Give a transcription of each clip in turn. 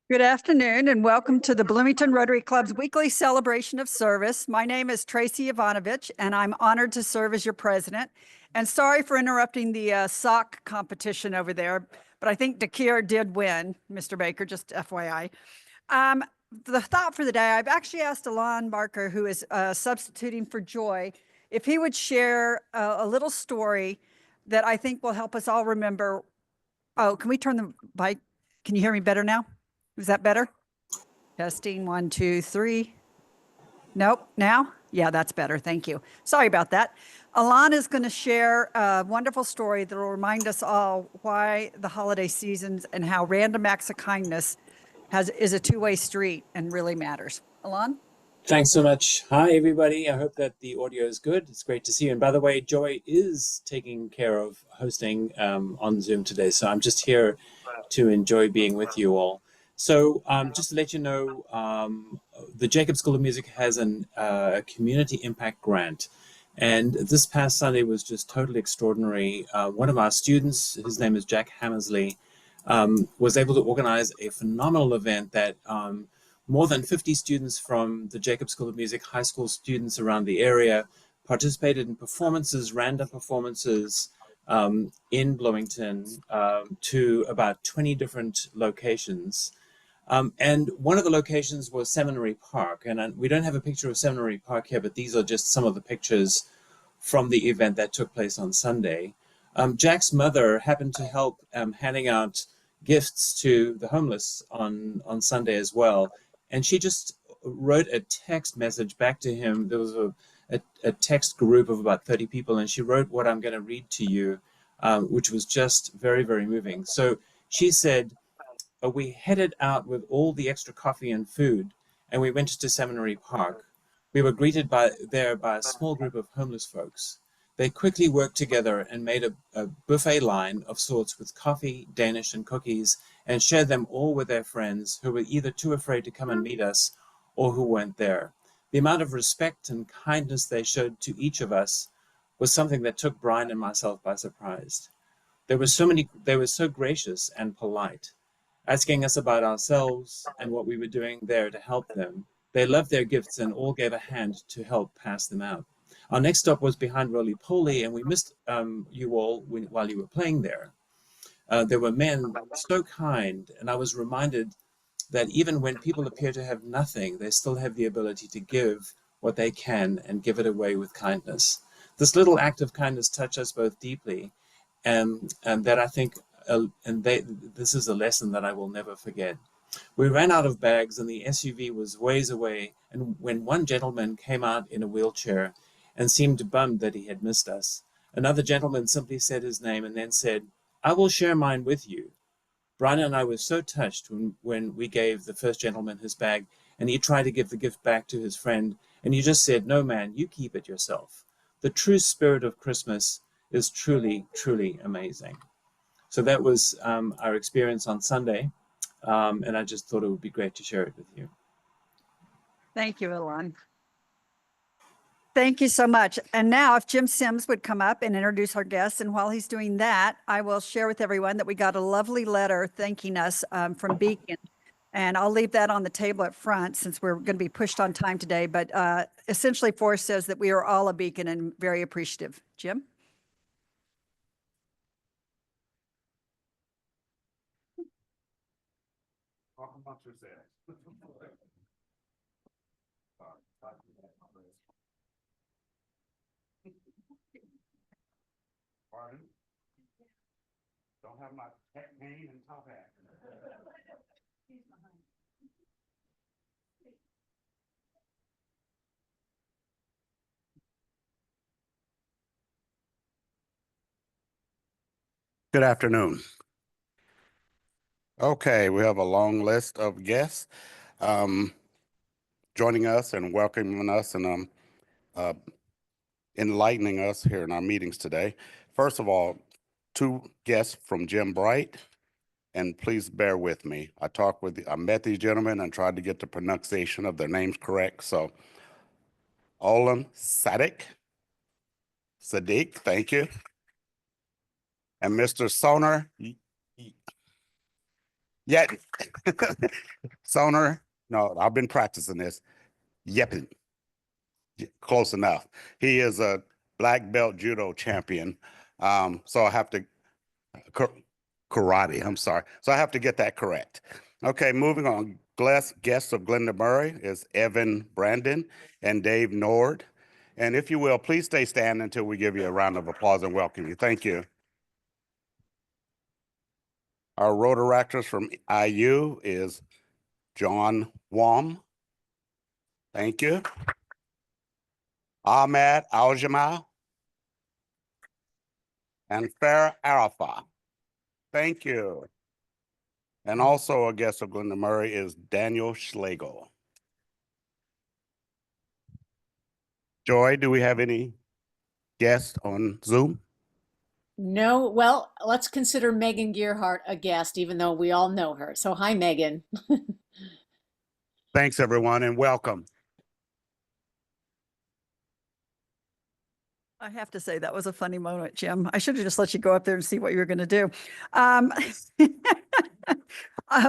Good afternoon and welcome to the Bloomington Rotary Club's weekly celebration of service. My name is Tracy Ivanovich and I'm honored to serve as your president. And sorry for interrupting the sock competition over there, but I think Dakir did win, Mr. Baker, just FYI. The thought for the day, I've actually asked Alon Barker, who is substituting for Joy, if he would share a little story that I think will help us all remember. Oh, can we turn the mic? Can you hear me better now? Is that better? Testing, 1, 2, 3. Nope, now? Yeah, that's better. Thank you. Sorry about that. Alon is going to share a wonderful story that will remind us all why the holiday seasons and how random acts of kindness is a two-way street and really matters. Alon? Thanks so much. Hi, everybody. I hope that the audio is good. It's great to see you. And by the way, Joy is taking care of hosting on Zoom today. So I'm just here to enjoy being with you all. So just to let you know, the Jacob School of Music has a community impact grant. And this past Sunday was just totally extraordinary. One of our students, his name is Jack Hammersley, was able to organize a phenomenal event that more than 50 students from the Jacob School of Music, high school students around the area, participated in performances, random performances in Bloomington to about 20 different locations. And one of the locations was Seminary Park. And we don't have a picture of Seminary Park here, but these are just some of the pictures from the event that took place on Sunday. Jack's mother happened to help handing out gifts to the homeless on Sunday as well. And she just wrote a text message back to him. There was a text group of about 30 people, and she wrote what I'm going to read to you, which was just very, very moving. So she said, we headed out with all the extra coffee and food, and we went to Seminary Park. We were greeted there by a small group of homeless folks. They quickly worked together and made a buffet line of sorts with coffee, Danish, and cookies, and shared them all with their friends who were either too afraid to come and meet us or who weren't there. The amount of respect and kindness they showed to each of us was something that took Brian and myself by surprise. They were so gracious and polite, asking us about ourselves and what we were doing there to help them. They loved their gifts and all gave a hand to help pass them out. Our next stop was behind Roly Poly, and we missed you all while you were playing there. There were men so kind, and I was reminded that even when people appear to have nothing, they still have the ability to give what they can and give it away with kindness. This little act of kindness touched us both deeply, and that I think, this is a lesson that I will never forget. We ran out of bags and the SUV was ways away, and when one gentleman came out in a wheelchair and seemed bummed that he had missed us, another gentleman simply said his name and then said, "I will share mine with you." Brian and I were so touched when we gave the first gentleman his bag and he tried to give the gift back to his friend, and he just said, "No, man, you keep it yourself." The true spirit of Christmas is truly, truly amazing. So that was our experience on Sunday, and I just thought it would be great to share it with you. Thank you, Alon. Thank you so much. And now if Jim Sims would come up and introduce our guests, and while he's doing that, I will share with everyone that we got a lovely letter thanking us from Beacon. And I'll leave that on the table up front since we're going to be pushed on time today. But essentially, Forrest says that we are all a beacon and very appreciative. Jim? Pardon? Don't have my tech name and top hat. Good afternoon. Okay, we have a long list of guests joining us and welcoming us and enlightening us here in our meetings today. First of all, two guests from Jim Bright, and please bear with me. I met these gentlemen and tried to get the pronunciation of their names correct. So, Olam Sadiq, thank you, and Mr. Soner Yet Soner. No, I've been practicing this. Yepin. Close enough. He is a black belt judo champion. So I have to karate. I'm sorry. So I have to get that correct. Okay, moving on. Guests of Glenda Murray is Evan Brandon and Dave Nord. And if you will, please stay standing until we give you a round of applause and welcome you. Thank you. Our Rotaractors from IU is John Wom. Thank you. Ahmed Aljamal and Farah Arafat. Thank you. And also a guest of Glenda Murray is Daniel Schlegel. Joy, do we have any guests on Zoom? No, well, let's consider Megan Gearhart a guest, even though we all know her. So hi, Megan. Thanks, everyone, and welcome. I have to say that was a funny moment, Jim. I should have just let you go up there and see what you were going to do.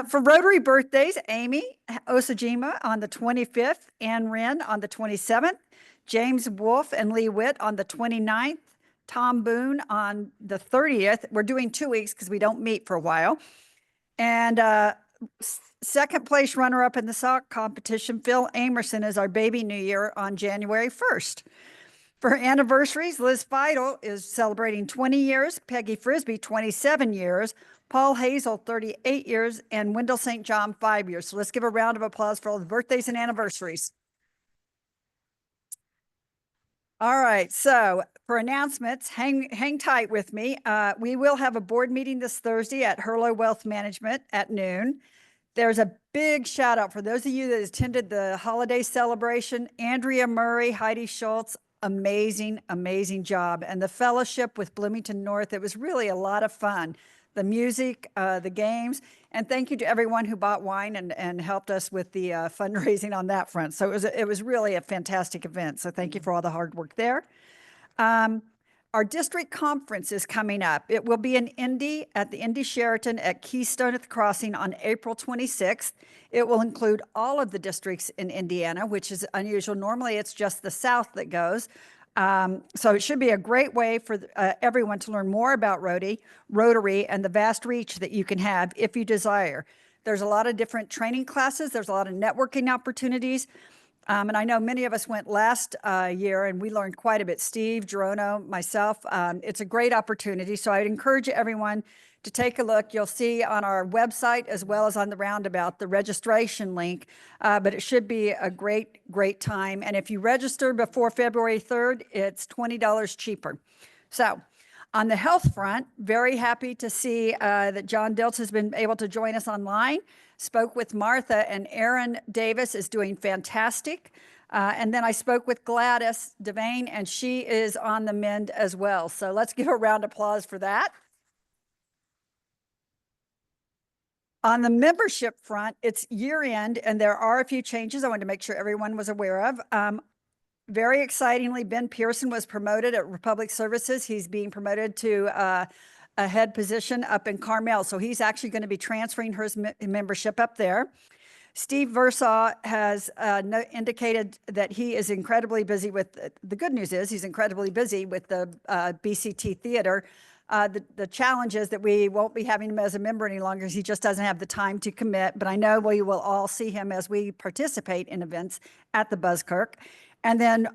For Rotary birthdays, Amy Osajima on the 25th, Ann Wren on the 27th, James Wolf and Lee Witt on the 29th, Tom Boone on the 30th. We're doing 2 weeks because we don't meet for a while. And second place runner-up in the sock competition, Phil Amerson, is our baby New Year on January 1st. For anniversaries, Liz Feidel is celebrating 20 years, Peggy Frisbee, 27 years, Paul Hazel, 38 years, and Wendell St. John, 5 years. So let's give a round of applause for all the birthdays and anniversaries. All right, so for announcements, hang tight with me. We will have a board meeting this Thursday at Hurlow Wealth Management at noon. There's a big shout out for those of you that attended the holiday celebration. Andrea Murray, Heidi Schultz, amazing, amazing job. And the fellowship with Bloomington North, it was really a lot of fun. The music, the games, and thank you to everyone who bought wine and helped us with the fundraising on that front. So it was really a fantastic event. So thank you for all the hard work there. Our district conference is coming up. It will be in Indy at the Indy Sheraton at Keystone at the Crossing on April 26th. It will include all of the districts in Indiana, which is unusual. Normally, it's just the South that goes. So it should be a great way for everyone to learn more about Rotary and the vast reach that you can have if you desire. There's a lot of different training classes. There's a lot of networking opportunities. And I know many of us went last year and we learned quite a bit. Steve, Gerono, myself, it's a great opportunity. So I'd encourage everyone to take a look. You'll see on our website as well as on the roundabout the registration link, but it should be a great, great time. And if you register before February 3rd, it's $20 cheaper. So on the health front, very happy to see that John Diltz has been able to join us online. Spoke with Martha, and Erin Davis is doing fantastic. And then I spoke with Gladys Devane, and she is on the mend as well. So let's give a round of applause for that. On the membership front, it's year end, and there are a few changes I wanted to make sure everyone was aware of. Very excitingly, Ben Pearson was promoted at Republic Services. He's being promoted to a head position up in Carmel. So he's actually going to be transferring his membership up there. Steve Versaw has indicated that he is incredibly busy with, the good news is he's incredibly busy with the BCT Theater. The challenge is that we won't be having him as a member any longer because he just doesn't have the time to commit. But I know we will all see him as we participate in events at the Buzzkirk. And then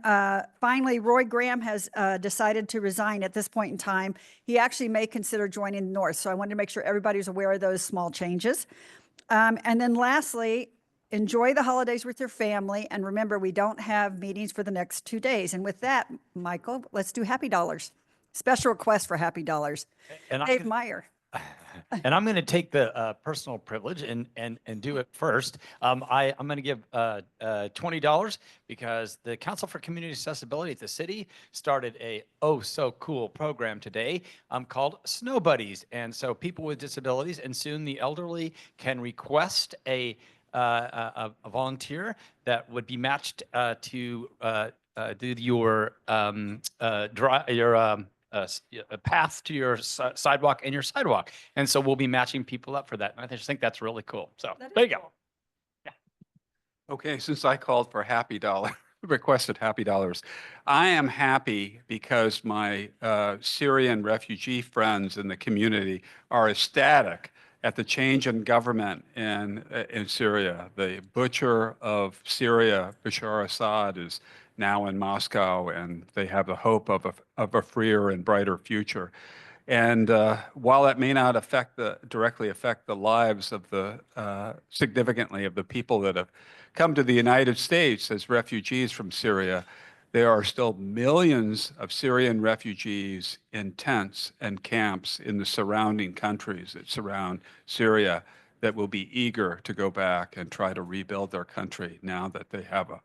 finally, Roy Graham has decided to resign at this point in time. He actually may consider joining the North. So I wanted to make sure everybody was aware of those small changes. And then lastly, enjoy the holidays with your family. And remember, we don't have meetings for the next 2 days. And with that, Michael, let's do happy dollars. Special request for Happy Dollars. And Dave Meyer. I'm going to take the personal privilege and do it first. I'm going to give $20 because the Council for Community Accessibility at the city started a so cool program today called Snow Buddies, and so people with disabilities and soon the elderly can request a volunteer that would be matched to do your a path to your sidewalk and your sidewalk. And so we'll be matching people up for that. And I just think that's really cool. So there you go. Okay, since I called for happy dollar, requested happy dollars, I am happy because my Syrian refugee friends in the community are ecstatic at the change in government in Syria. The butcher of Syria, Bashar Assad, is now in Moscow, and they have the hope of a freer and brighter future. And while that may not directly affect the lives of significantly of the people that have come to the United States as refugees from Syria, there are still millions of Syrian refugees in tents and camps in the surrounding countries that surround Syria that will be eager to go back and try to rebuild their country now that they have a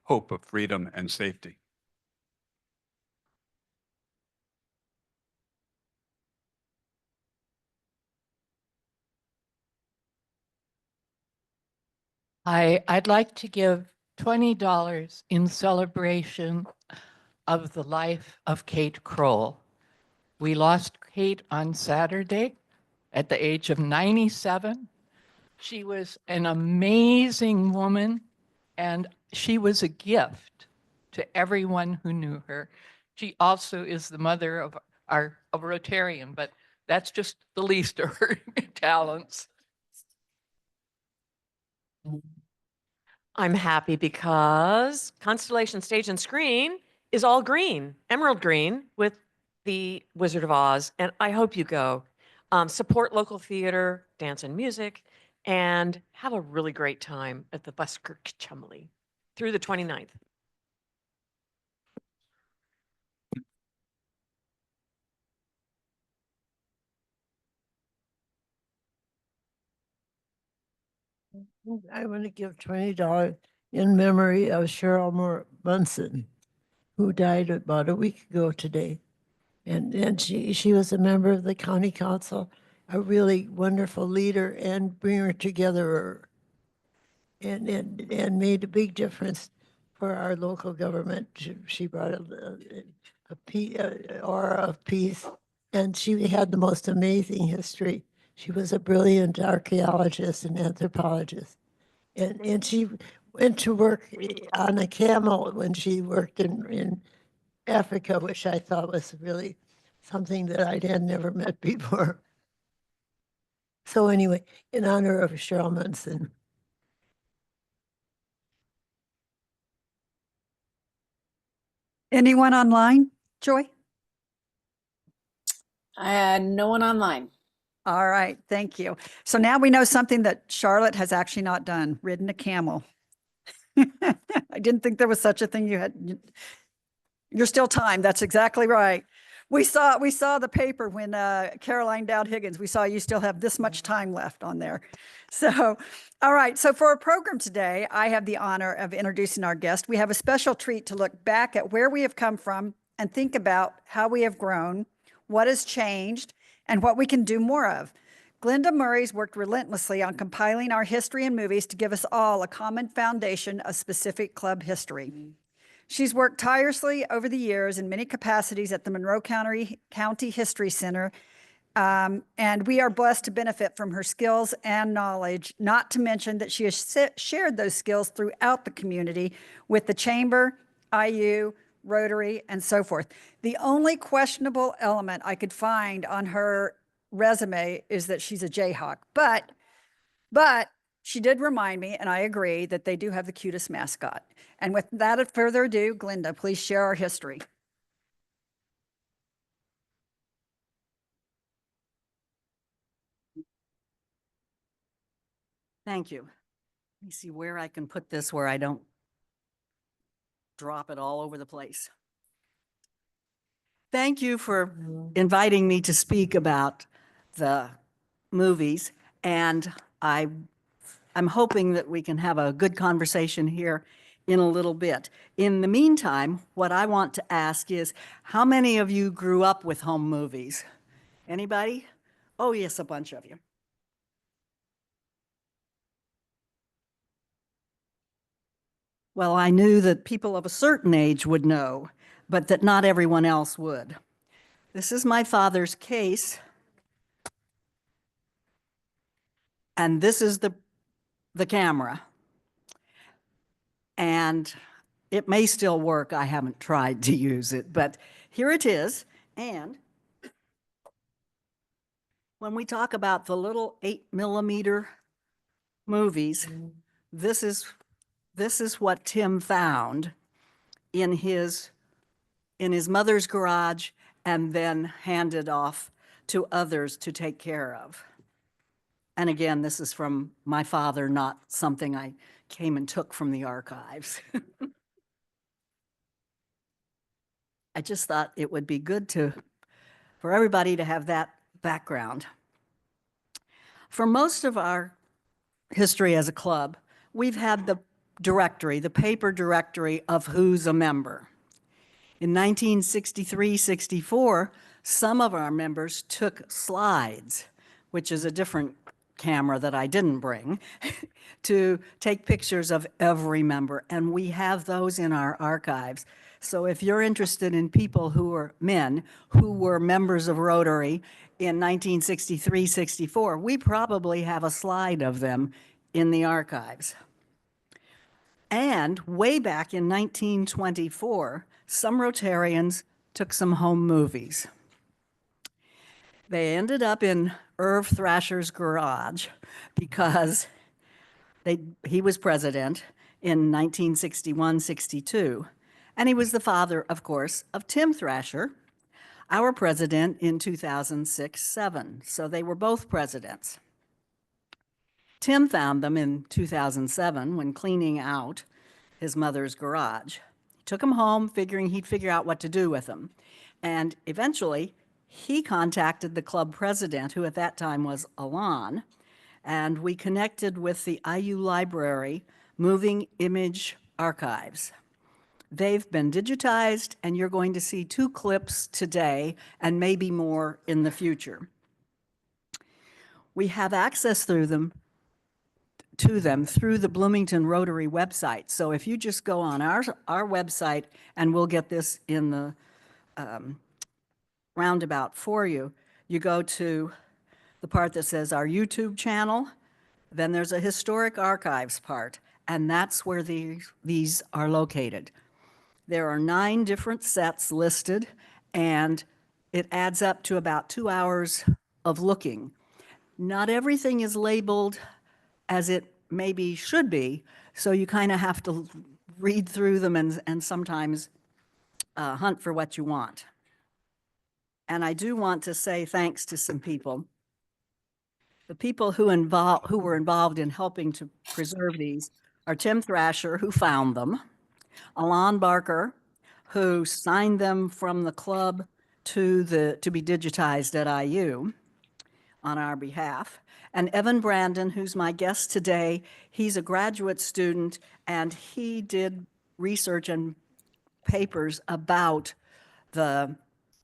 hope of freedom and safety. I'd like to give $20 in celebration of the life of Kate Kroll. We lost Kate on Saturday at the age of 97. She was an amazing woman, and she was a gift to everyone who knew her. She also is the mother of a Rotarian, but that's just the least of her talents. I'm happy because Constellation Stage and Screen is all green, emerald green, with the Wizard of Oz, and I hope you go. Support local theater, dance and music, and have a really great time at the Busker Chumley through the 29th. I want to give $20 in memory of Cheryl Moore Munson, who died about a week ago today. And she was a member of the county council, a really wonderful leader and bringer together, and made a big difference for our local government. She brought a aura of peace, and she had the most amazing history. She was a brilliant archaeologist and anthropologist. And she went to work on a camel when she worked in Africa, which I thought was really something that I had never met before. So anyway, in honor of Cheryl Munson. Anyone online, Joy? No one online. All right, thank you. So now we know something that Charlotte has actually not done, ridden a camel. I didn't think there was such a thing. You're still time. That's exactly right. We saw the paper when Caroline Dowd Higgins, we saw you still have this much time left on there. So, all right. So for our program today, I have the honor of introducing our guest. We have a special treat to look back at where we have come from and think about how we have grown, what has changed, and what we can do more of. Glenda Murray's worked relentlessly on compiling our history and movies to give us all a common foundation of specific club history. She's worked tirelessly over the years in many capacities at the Monroe County History Center, and we are blessed to benefit from her skills and knowledge, not to mention that she has shared those skills throughout the community with the Chamber, IU, Rotary, and so forth. The only questionable element I could find on her resume is that she's a Jayhawk, but she did remind me, and I agree, that they do have the cutest mascot. And without further ado, Glenda, please share our history. Thank you. Let me see where I can put this where I don't drop it all over the place. Thank you for inviting me to speak about the movies. And I'm hoping that we can have a good conversation here in a little bit. In the meantime, what I want to ask is, how many of you grew up with home movies? Anybody? Oh, yes, a bunch of you. Well, I knew that people of a certain age would know, but that not everyone else would. This is my father's case. And this is the camera. And it may still work. I haven't tried to use it, but here it is. And when we talk about the little 8mm movies, this is what Tim found in his mother's garage and then handed off to others to take care of. And again, this is from my father, not something I came and took from the archives. I just thought it would be good for everybody to have that background. For most of our history as a club, we've had the directory, the paper directory of who's a member. In 1963-64, some of our members took slides, which is a different camera that I didn't bring, to take pictures of every member, and we have those in our archives. So if you're interested in people who were men who were members of Rotary in 1963-64, we probably have a slide of them in the archives. And way back in 1924, some Rotarians took some home movies. They ended up in Irv Thrasher's garage because he was president in 1961-62, and he was the father, of course, of Tim Thrasher, our president in 2006-7. So they were both presidents. Tim found them in 2007 when cleaning out his mother's garage. He took them home, figuring he'd figure out what to do with them. And eventually, he contacted the club president, who at that time was Alon, and we connected with the IU Library Moving Image Archives. They've been digitized, and you're going to see 2 clips today and maybe more in the future. We have access to them through the Bloomington Rotary website. So if you just go on our website, and we'll get this in the roundabout for you, you go to the part that says our YouTube channel, then there's a historic archives part, and that's where these are located. There are 9 different sets listed, and it adds up to about 2 hours of looking. Not everything is labeled as it maybe should be, so you kind of have to read through them and sometimes hunt for what you want. And I do want to say thanks to some people. The people who were involved in helping to preserve these are Tim Thrasher, who found them, Alon Barker, who signed them from the club to be digitized at IU on our behalf, and Evan Brandon, who's my guest today. He's a graduate student, and he did research and papers about the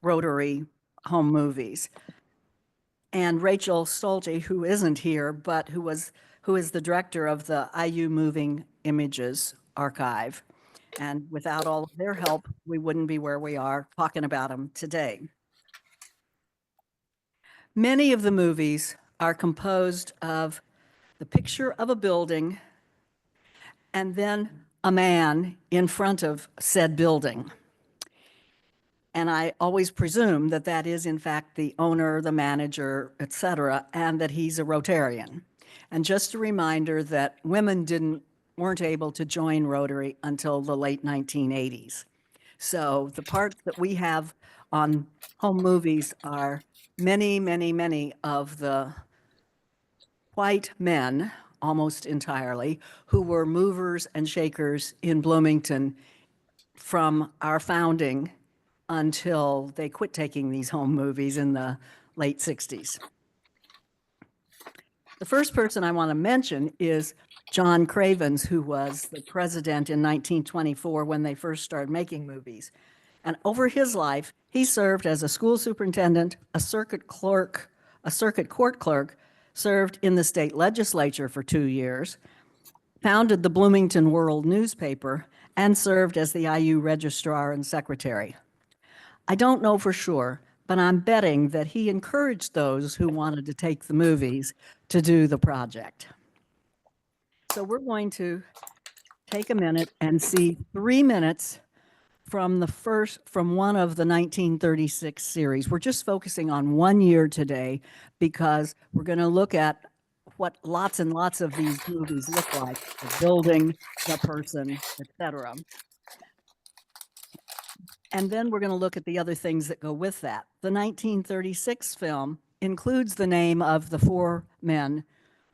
Rotary home movies. And Rachel Stolte, who isn't here, but who is the director of the IU Moving Images Archive. And without all of their help, we wouldn't be where we are talking about them today. Many of the movies are composed of the picture of a building and then a man in front of said building. And I always presume that that is, in fact, the owner, the manager, et cetera, and that he's a Rotarian. And just a reminder that women weren't able to join Rotary until the late 1980s. So the parts that we have on home movies are many, many, many of the white men, almost entirely, who were movers and shakers in Bloomington from our founding until they quit taking these home movies in the late 60s. The first person I want to mention is John Cravens, who was the president in 1924 when they first started making movies. And over his life, he served as a school superintendent, a circuit clerk, a circuit court clerk, served in the state legislature for 2 years, founded the Bloomington World newspaper, and served as the IU registrar and secretary. I don't know for sure, but I'm betting that he encouraged those who wanted to take the movies to do the project. So we're going to take a minute and see 3 minutes from one of the 1936 series. We're just focusing on 1 year today because we're going to look at what lots and lots of these movies look like: the building, the person, etc. And then we're going to look at the other things that go with that. The 1936 film includes the name of the 4 men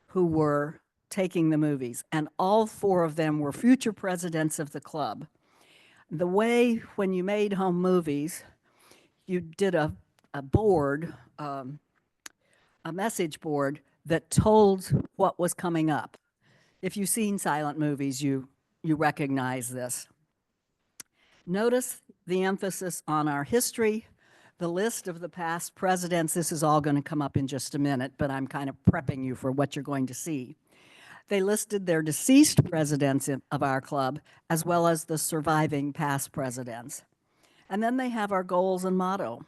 who were taking the movies, and all 4 of them were future presidents of the club. The way when you made home movies, you did a board, a message board that told what was coming up. If you've seen silent movies, you recognize this. Notice the emphasis on our history, the list of the past presidents. This is all going to come up in just a minute, but I'm kind of prepping you for what you're going to see. They listed their deceased presidents of our club, as well as the surviving past presidents. And then they have our goals and motto.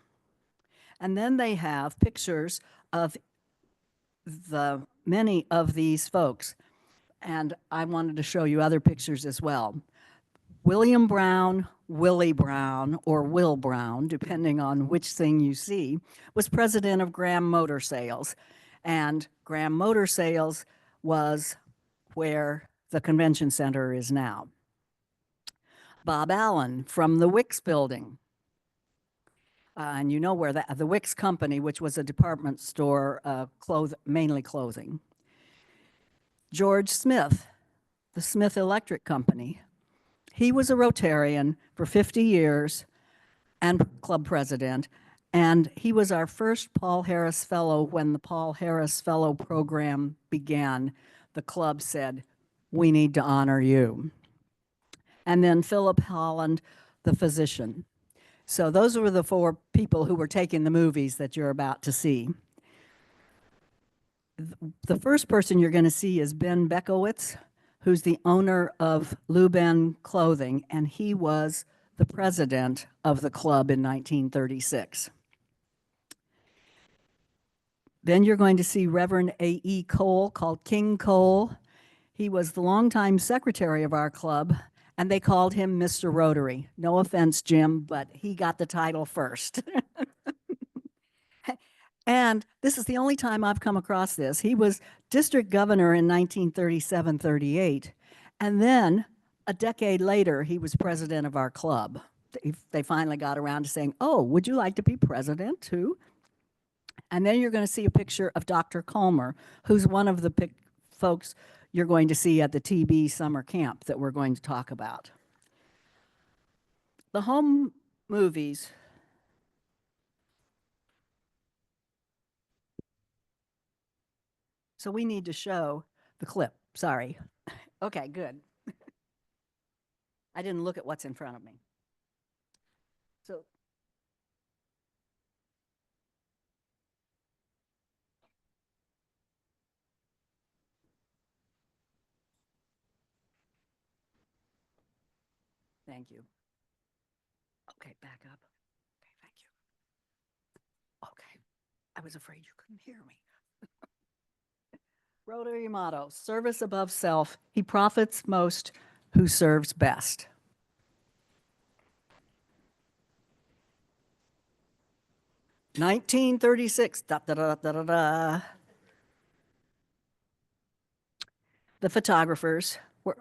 And then they have pictures of the many of these folks. And I wanted to show you other pictures as well. William Brown, Willie Brown, or Will Brown, depending on which thing you see, was president of Graham Motor Sales. And Graham Motor Sales was where the convention center is now. Bob Allen from the Wicks building. And you know where the Wicks Company, which was a department store, mainly clothing. George Smith, the Smith Electric Company. He was a Rotarian for 50 years and club president. And he was our first Paul Harris Fellow. When the Paul Harris Fellow program began, the club said, "We need to honor you." And then Philip Holland, the physician. So those were the 4 people who were taking the movies that you're about to see. The first person you're going to see is Ben Bekowitz, who's the owner of Luben Clothing, and he was the president of the club in 1936. Then you're going to see Reverend A.E. Cole, called King Cole. He was the longtime secretary of our club, and they called him Mr. Rotary. No offense, Jim, but he got the title first. And this is the only time I've come across this. He was district governor in 1937-38, and then a decade later, he was president of our club. They finally got around to saying, "Oh, would you like to be president too?" And then you're going to see a picture of Dr. Colmer, who's one of the folks you're going to see at the TB summer camp that we're going to talk about. The home movies. So we need to show the clip. Sorry. Okay, good. I didn't look at what's in front of me. So thank you. Okay, back up. Okay, thank you. Okay, I was afraid you couldn't hear me. Rotary motto: service above self. He profits most who serves best. (1936). Da, da, da, da, da, da. The photographers were.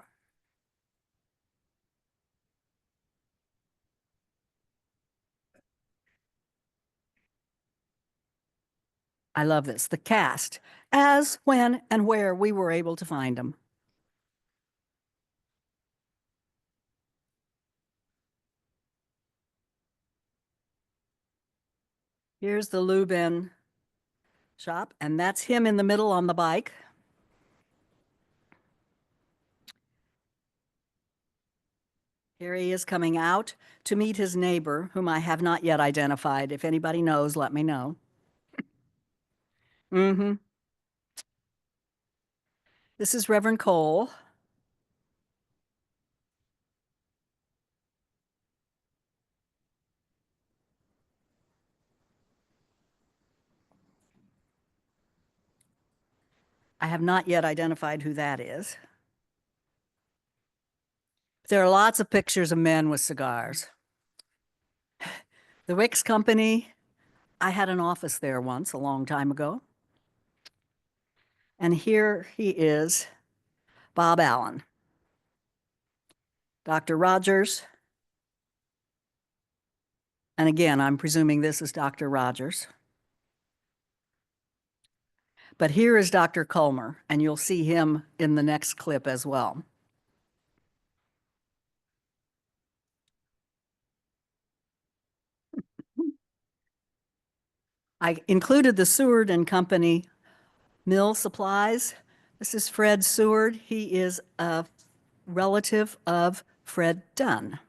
I love this. The cast, as, when, and where we were able to find them. Here's the Lubin shop, and that's him in the middle on the bike. Here he is coming out to meet his neighbor, whom I have not yet identified. If anybody knows, let me know. This is Reverend Cole. I have not yet identified who that is. There are lots of pictures of men with cigars. The Wicks Company, I had an office there once, a long time ago. And here he is, Bob Allen. Dr. Rogers. And again, I'm presuming this is Dr. Rogers. But here is Dr. Culmer, and you'll see him in the next clip as well. I included the Seward and Company mill supplies. This is Fred Seward. He is a relative of Fred Dunn.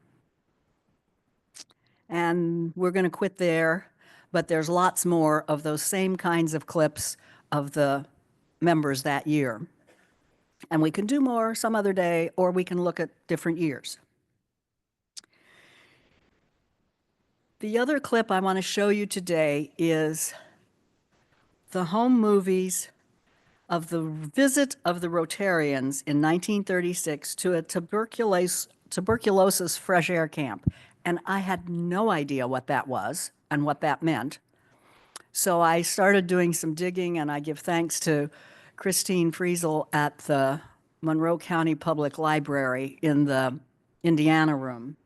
And we're going to quit there, but there's lots more of those same kinds of clips of the members that year. And we can do more some other day, or we can look at different years. The other clip I want to show you today is the home movies of the visit of the Rotarians in 1936 to a tuberculosis fresh air camp. And I had no idea what that was and what that meant. So I started doing some digging, and I give thanks to Christine Friesel at the Monroe County Public Library in the Indiana room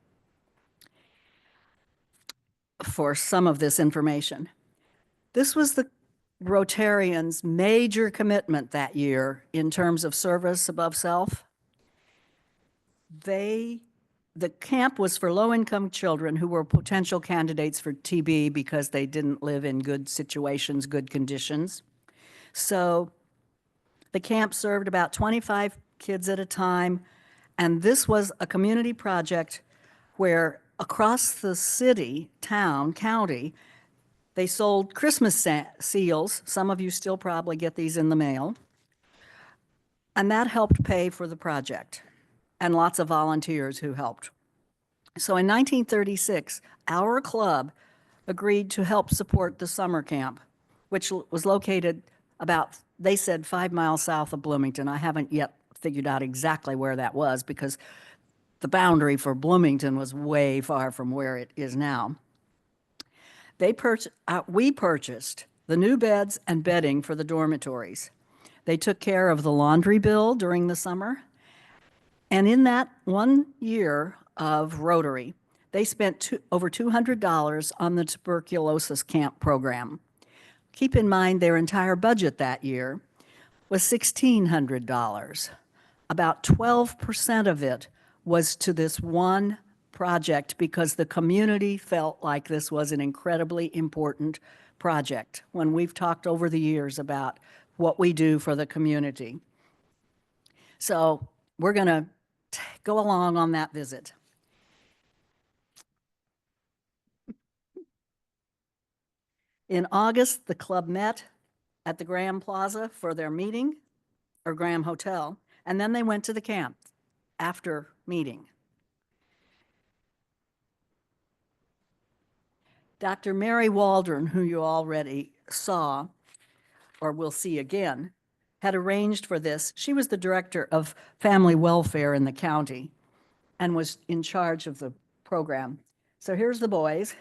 for some of this information. This was the Rotarians' major commitment that year in terms of service above self. The camp was for low-income children who were potential candidates for TB because they didn't live in good situations, good conditions. So the camp served about 25 kids at a time, and this was a community project where across the city, town, county, they sold Christmas seals. Some of you still probably get these in the mail. And that helped pay for the project, and lots of volunteers who helped. So in 1936, our club agreed to help support the summer camp, which was located about, they said, 5 miles south of Bloomington. I haven't yet figured out exactly where that was because the boundary for Bloomington was way far from where it is now. We purchased the new beds and bedding for the dormitories. They took care of the laundry bill during the summer. And in that 1 year of Rotary, they spent over $200 on the tuberculosis camp program. Keep in mind their entire budget that year was $1,600. About 12% of it was to this one project because the community felt like this was an incredibly important project when we've talked over the years about what we do for the community. So we're going to go along on that visit. In August, the club met at the Graham Plaza for their meeting, or Graham Hotel, and then they went to the camp after meeting. Dr. Mary Waldron, who you already saw, or will see again, had arranged for this. She was the director of family welfare in the county and was in charge of the program. So here's the boys.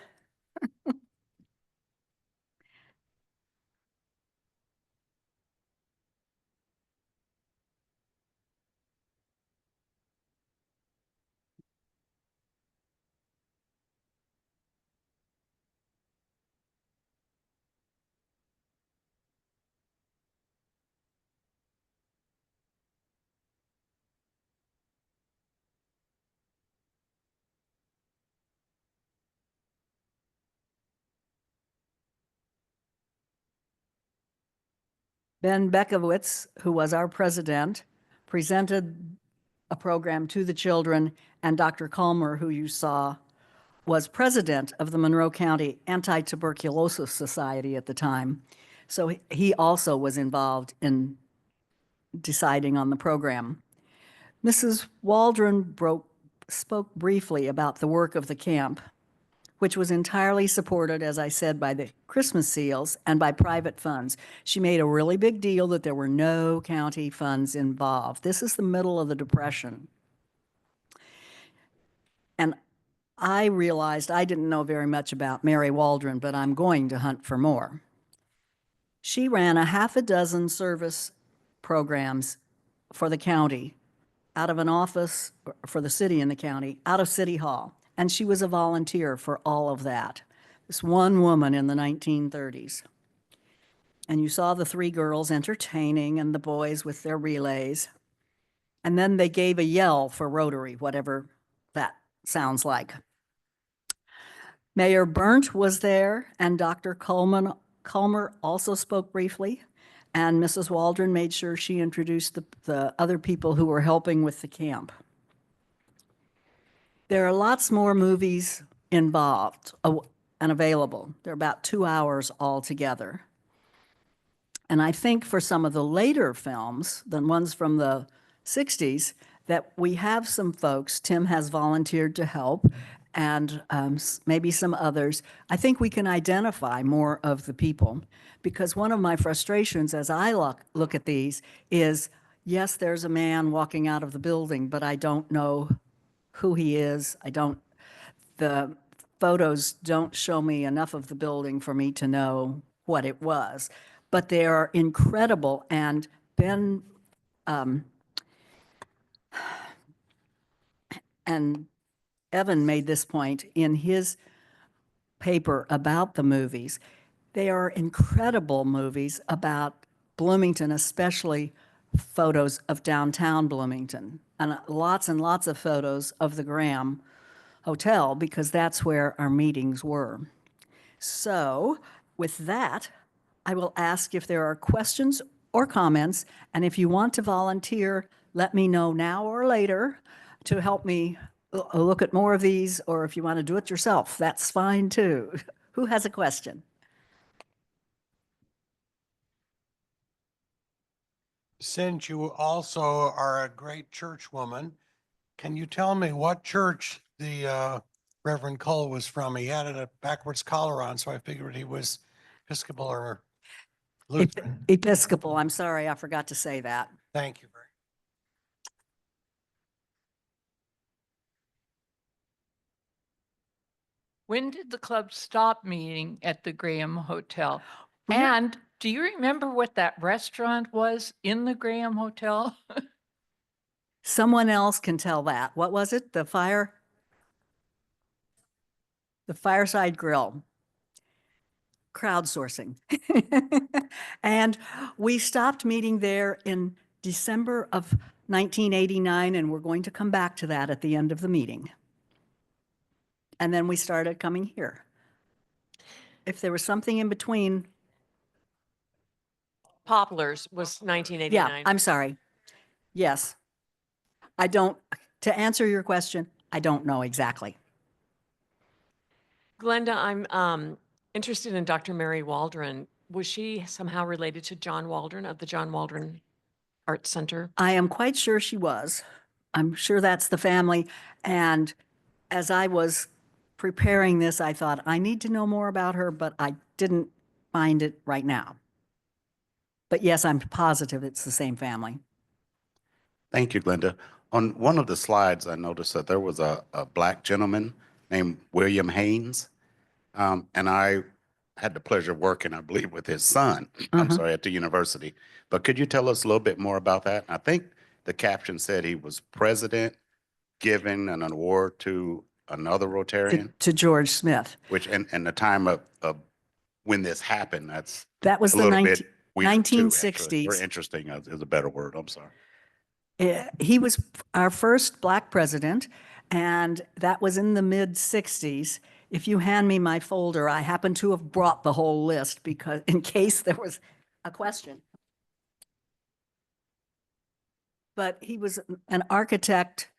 Ben Bekowitz, who was our president, presented a program to the children, and Dr. Calmer, who you saw, was president of the Monroe County Anti-Tuberculosis Society at the time. So he also was involved in deciding on the program. Mrs. Waldron spoke briefly about the work of the camp, which was entirely supported, as I said, by the Christmas seals and by private funds. She made a really big deal that there were no county funds involved. This is the middle of the Depression. And I realized I didn't know very much about Mary Waldron, but I'm going to hunt for more. She ran a half a dozen service programs for the county out of an office for the city and the county, out of City Hall. And she was a volunteer for all of that. This one woman in the 1930s. And you saw the three girls entertaining and the boys with their relays. And then they gave a yell for Rotary, whatever that sounds like. Mayor Burnt was there, and Dr. Calmer also spoke briefly. And Mrs. Waldron made sure she introduced the other people who were helping with the camp. There are lots more movies involved and available. They're about 2 hours altogether. And I think for some of the later films, the ones from the 60s, that we have some folks, Tim has volunteered to help, and maybe some others. I think we can identify more of the people, because one of my frustrations as I look at these is, yes, there's a man walking out of the building, but I don't know who he is. The photos don't show me enough of the building for me to know what it was, but they are incredible. And Ben and Evan made this point in his paper about the movies. They are incredible movies about Bloomington, especially photos of downtown Bloomington, and lots of photos of the Graham Hotel, because that's where our meetings were. So with that, I will ask if there are questions or comments, and if you want to volunteer, let me know now or later to help me look at more of these, or if you want to do it yourself, that's fine too. Who has a question? Since you also are a great church woman, can you tell me what church the Reverend Cole was from? He had a backwards collar on, so I figured he was Episcopal or Lutheran. Episcopal, I'm sorry, I forgot to say that. Thank you very When did the club stop meeting at the Graham Hotel? Well, yeah. And do you remember what that restaurant was in the Graham Hotel? Someone else can tell that. What was it? The Fireside Grill. Crowdsourcing. And we stopped meeting there in December of 1989, and we're going to come back to that at the end of the meeting. And then we started coming here. If there was something in between, Poplars was yeah, 1989. I'm sorry. Yes. To answer your question, I don't know exactly. Glenda, I'm interested in Dr. Mary Waldron. Was she somehow related to John Waldron of the John Waldron Art Center? I am quite sure she was. I'm sure that's the family. And as I was preparing this, I thought, I need to know more about her, but I didn't find it right now. But yes, I'm positive it's the same family. Thank you, Glenda. On one of the slides, I noticed that there was a black gentleman named William Haynes. And I had the pleasure of working, I believe, with his son, I'm sorry, at the university. But could you tell us a little bit more about that? I think the caption said he was president giving an award to another Rotarian, To George Smith. which, and the time of when this happened, That was a the little bit weird too, actually. 1960s. Very interesting is a better word, I'm sorry. He was our first black president, and that was in the mid-60s. If you hand me my folder, I happen to have brought the whole list because in case there was a question. but he was an architect,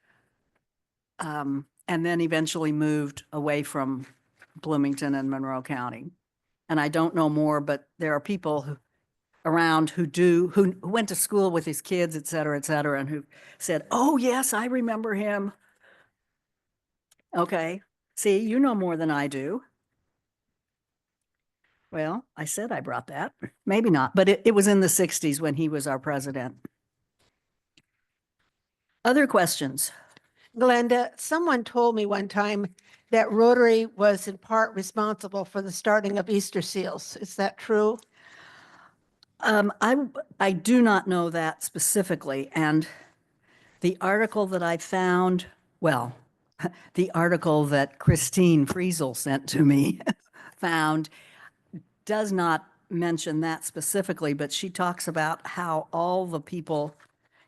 and then eventually moved away from Bloomington and Monroe County. And I don't know more, but there are people around who went to school with his kids, et cetera, and who said, oh, yes, I remember him. Okay, see, you know more than I do. Well, I said I brought that. Maybe not, but it was in the 60s when he was our president. Other questions? Glenda, someone told me one time that Rotary was in part responsible for the starting of Easter seals. Is that true? I do not know that specifically, and the article that I found, well, the article that Christine Friesel sent to me found does not mention that specifically, but she talks about how all the people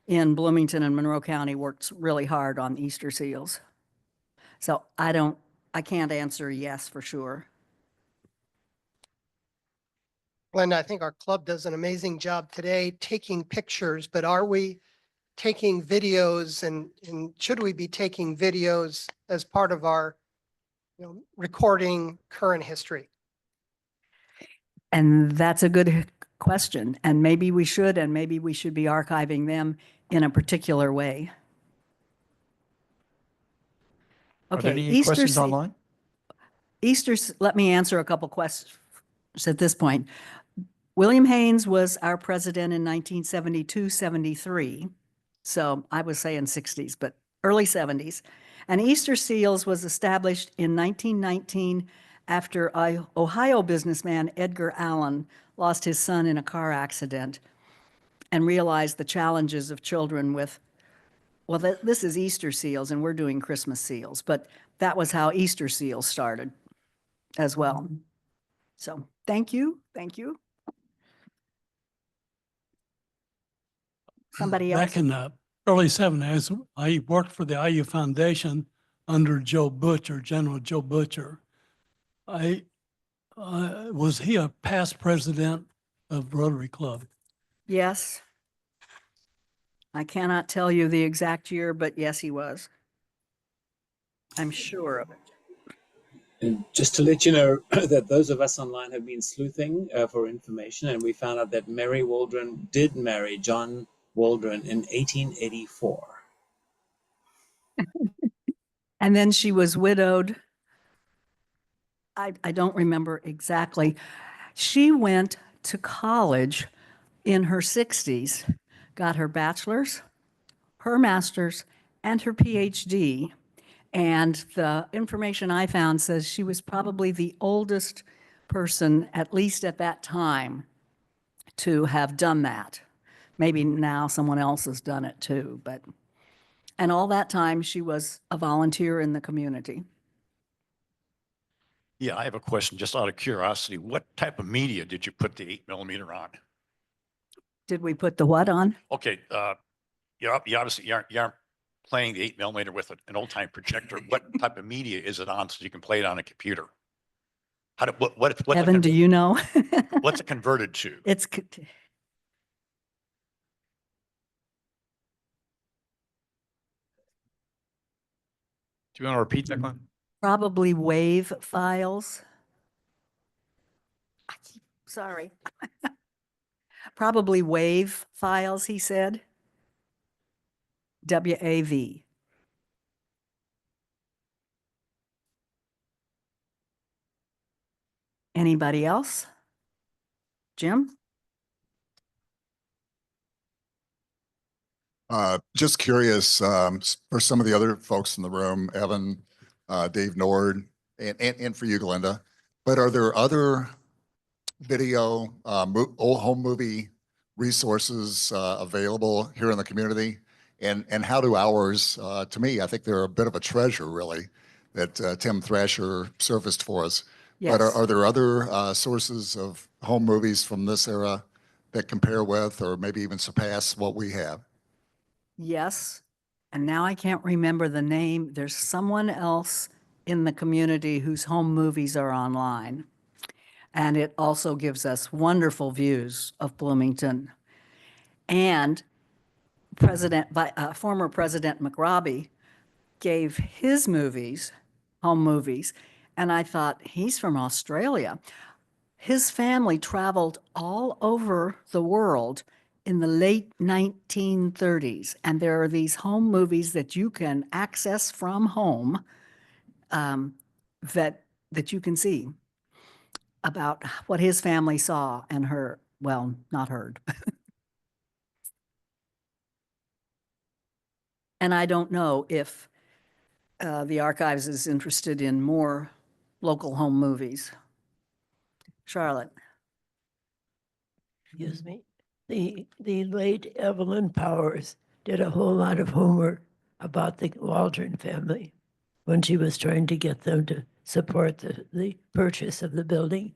in Bloomington and Monroe County worked really hard on Easter seals. So I can't answer yes for sure. Glenda, I think our club does an amazing job today taking pictures, but are we taking videos and should we be taking videos as part of our, recording current history? And that's a good question. And maybe we should, and maybe we should be archiving them in a particular way. Are there Okay, any questions online? Let me answer a couple questions at this point. William Haynes was our president in 1972, 73. So I was saying 60s, but early 70s. And Easter Seals was established in 1919 after Ohio businessman Edgar Allen lost his son in a car accident and realized the challenges of children with, well, this is Easter Seals and we're doing Christmas seals, but that was how Easter Seals started as well. So thank you. Thank you. Somebody else? Back in the early 70s, I worked for the IU Foundation under Joe Butcher, General Joe Butcher. Was he a past president of Rotary Club? Yes. I cannot tell you the exact year, but yes, he was. I'm sure of it. And just to let you know that those of us online have been sleuthing for information, and we found out that Mary Waldron did marry John Waldron in 1884. And then she was widowed. I don't remember exactly. She went to college in her 60s, got her bachelor's, her master's, and her PhD. And the information I found says she was probably the oldest person, at least at that time, to have done that. Maybe now someone else has done it too, but, and all that time she was a volunteer in the community. Yeah, I have a question just out of curiosity. What type of media did you put the 8mm on? Did we put the what on? Okay, you obviously you aren't playing the 8mm with an old-time projector. What type of media is it on so you can play it on a computer? What's Evan, do you know? what's it converted to? It's Do you want to repeat that, Glenn? probably WAV files. Sorry. Probably WAV files, he said. WAV. Anybody else? Jim? Just curious, for some of the other folks in the room, Evan, Dave Nord, and for you, Glenda, but are there other video, old home movie resources available here in the community? And how do ours, to me, I think they're a bit of a treasure, really, that Tim Thrasher surfaced for us. But Yes. are there other sources of home movies from this era that compare with or maybe even surpass what we have? Yes. And now I can't remember the name. There's someone else in the community whose home movies are online. And it also gives us wonderful views of Bloomington. And former President McRobbie gave his movies, home movies, and I thought, he's from Australia. His family traveled all over the world in the late 1930s, and there are these home movies that you can access from home that you can see about what his family saw and heard. Well, not heard. And I don't know if the archives is interested in more local home movies. Charlotte. Excuse me. The late Evelyn Powers did a whole lot of homework about the Waldron family when she was trying to get them to support the purchase of the building.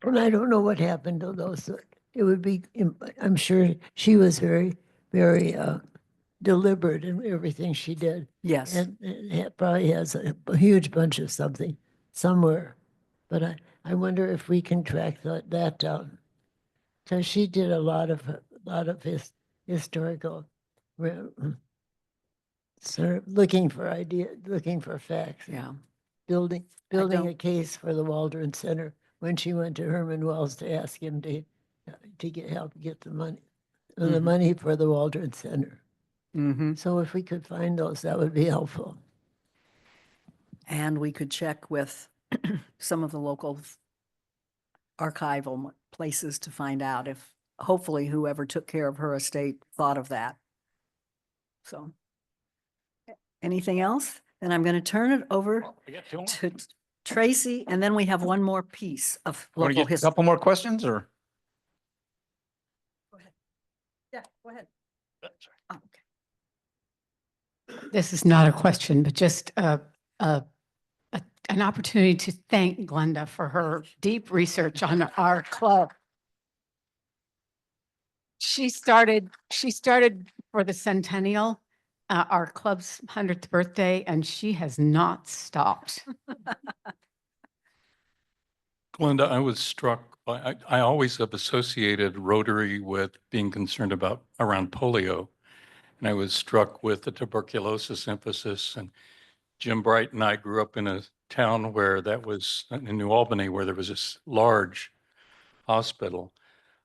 And I don't know what happened to those. It would be, I'm sure she was very, very deliberate in everything she did. Yes. And it probably has a huge bunch of something somewhere. But I wonder if we can track that down. So she did a lot of historical, sort of looking for ideas, looking for facts. Yeah. Building don't- a case for the Waldron Center when she went to Herman Wells to ask him to help get the money, the money for the Waldron Center. Mm-hmm. So if we could find those, that would be helpful. And we could check with some of the local archival places to find out if hopefully whoever took care of her estate thought of that. So anything else? Then I'm going to turn it over to Tracy, and then we have one more piece of Want to local get a history. couple more questions or? Go ahead. Yeah, go ahead. Oh, okay. This is not a question, but just an opportunity to thank Glenda for her deep research on our club. She started for the centennial, our club's 100th birthday, and she has not stopped. Glenda, I was struck by, I always have associated Rotary with being concerned around polio. And I was struck with the tuberculosis emphasis. And Jim Bright and I grew up in a town where that was in New Albany, where there was this large hospital.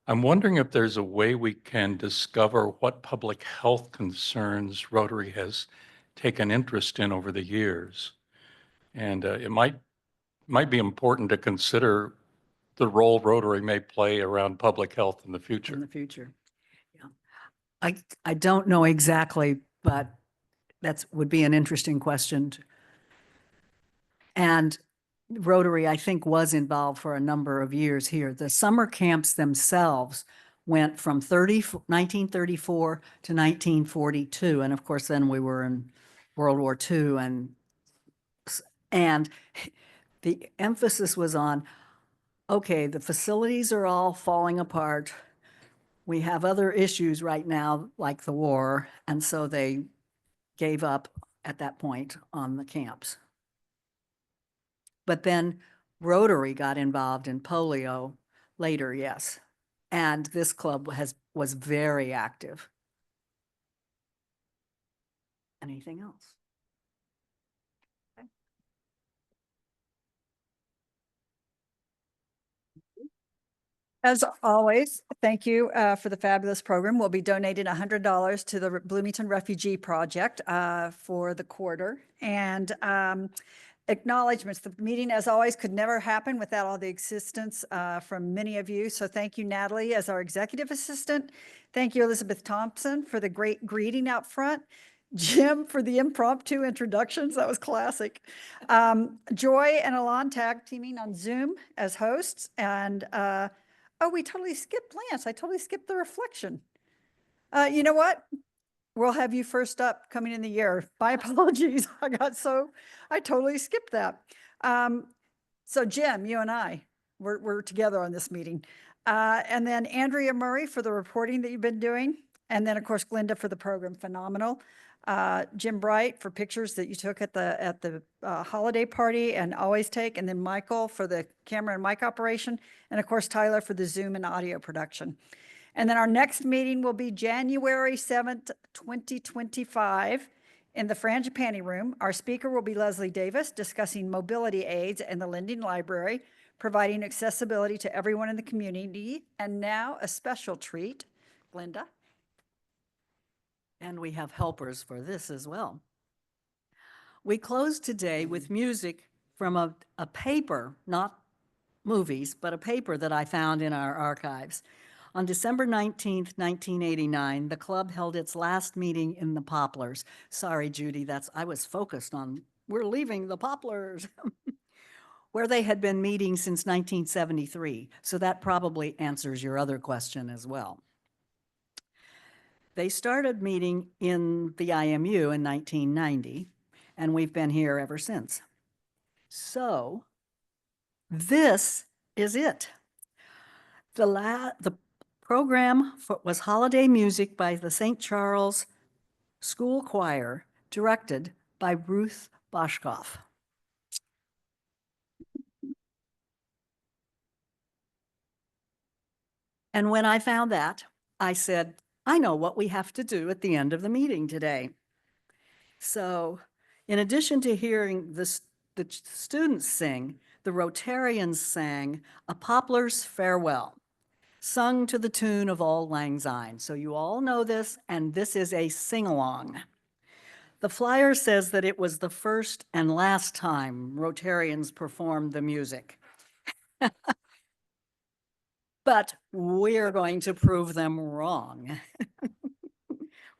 I'm wondering if there's a way we can discover what public health concerns Rotary has taken interest in over the years. And it might be important to consider the role Rotary may play around public health in the future. In the future. Yeah. I don't know exactly, but would be an interesting question. And Rotary, I think, was involved for a number of years here. The summer camps themselves went from 1934 to 1942. And of course, then we were in World War II, and the emphasis was on, okay, the facilities are all falling apart. We have other issues right now, like the war. And so they gave up at that point on the camps. But then Rotary got involved in polio later, yes. And this club was very active. Anything else? As always, thank you for the fabulous program. We'll be donating $100 to the Bloomington Refugee Project for the quarter. And acknowledgements. The meeting, as always, could never happen without all the assistance from many of you. So thank you, Natalie, as our executive assistant. Thank you, Elizabeth Thompson, for the great greeting out front. Jim for the impromptu introductions. That was classic. Joy and Alon tag teaming on Zoom as hosts. And oh, we totally skipped Lance. I totally skipped the reflection. You know what? We'll have you first up coming in the year. My apologies. I totally skipped that. So Jim, you and I, we're together on this meeting. And then Andrea Murray for the reporting that you've been doing. And then of course, Glenda for the program, phenomenal. Jim Bright for pictures that you took at the holiday party and always take. And then Michael for the camera and mic operation. And of course, Tyler for the Zoom and audio production. And then our next meeting will be January 7th, 2025 in the Frangipani Room. Our speaker will be Leslie Davis discussing mobility aids and the Lending Library, providing accessibility to everyone in the community. And now a special treat, Glenda. And we have helpers for this as well. We close today with music from a paper, not movies, but a paper that I found in our archives. On December 19th, 1989, the club held its last meeting in the Poplars. Sorry, Judy, I was focused on, we're leaving the Poplars, where they had been meeting since 1973. So that probably answers your other question as well. They started meeting in the IMU in 1990, and we've been here ever since. So this is it. The program was holiday music by the St. Charles School Choir, directed by Ruth Boschkoff. And when I found that, I said, I know what we have to do at the end of the meeting today. So in addition to hearing the students sing, the Rotarians sang A Poplar's Farewell, sung to the tune of Auld Lang Syne. So you all know this, and this is a sing-along. The flyer says that it was the first and last time Rotarians performed the music. But we're going to prove them wrong.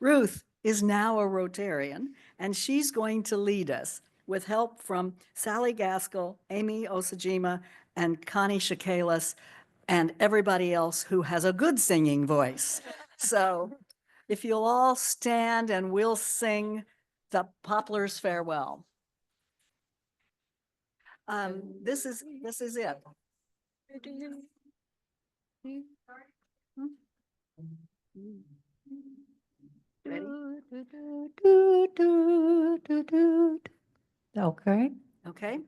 Ruth is now a Rotarian, and she's going to lead us with help from Sally Gaskell, Amy Osajima, and Connie Shakalis, and everybody else who has a good singing voice. So if you'll all stand and we'll sing The Poplar's Farewell. This is it. Okay. Okay.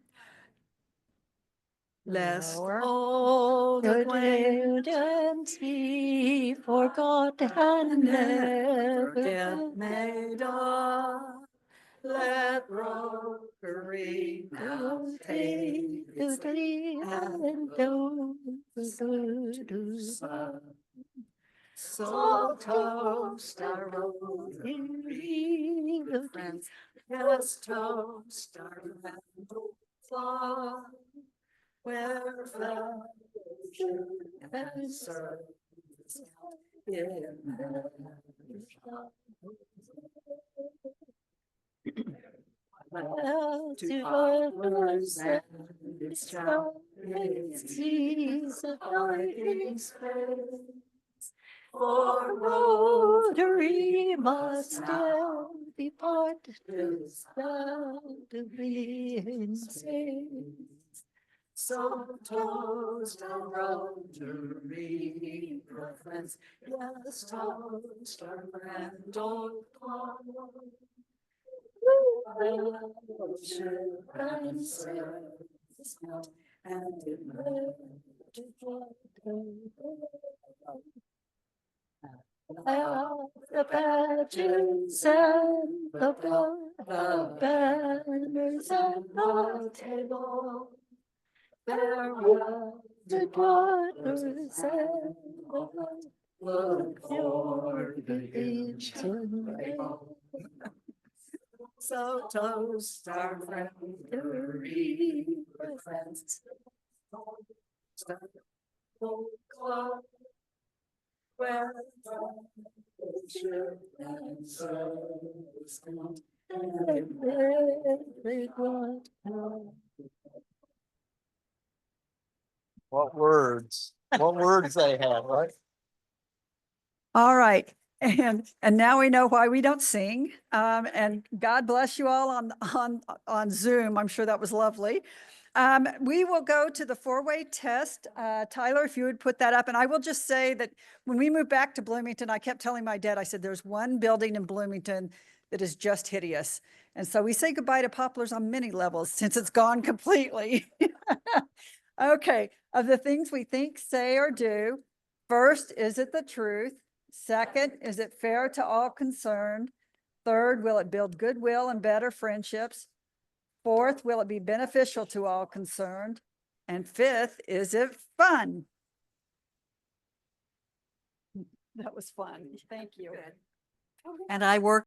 Lest old acquaintance be forgotten and never never get made of, let Rotary now take its leave and go to sun. So toast our Rotary friends, yes, toast our Randall Club, where fellowship and service in well, to others and its seas of hiding space, for Rotary must still be part to be insane. So toast our Rotary friends, yes, toast our grand old club. Fellowship and service and the badges and the banners and the table. Farewell to daughters and the look for the ancient day. So toast our Rotary friends. Club where fellowship and service and everyone. What words they have, right? All right. And now we know why we don't sing. And God bless you all on Zoom. I'm sure that was lovely. We will go to the four-way test. Tyler, if you would put that up. And I will just say that when we moved back to Bloomington, I kept telling my dad, I said, there's one building in Bloomington that is just hideous. And so we say goodbye to Poplars on many levels since it's gone completely. Okay. Of the things we think, say, or do, First, is it the truth? Second, is it fair to all concerned? Third, will it build goodwill and better friendships? Fourth, will it be beneficial to all concerned? And fifth, is it fun? That was fun. Thank you. And I work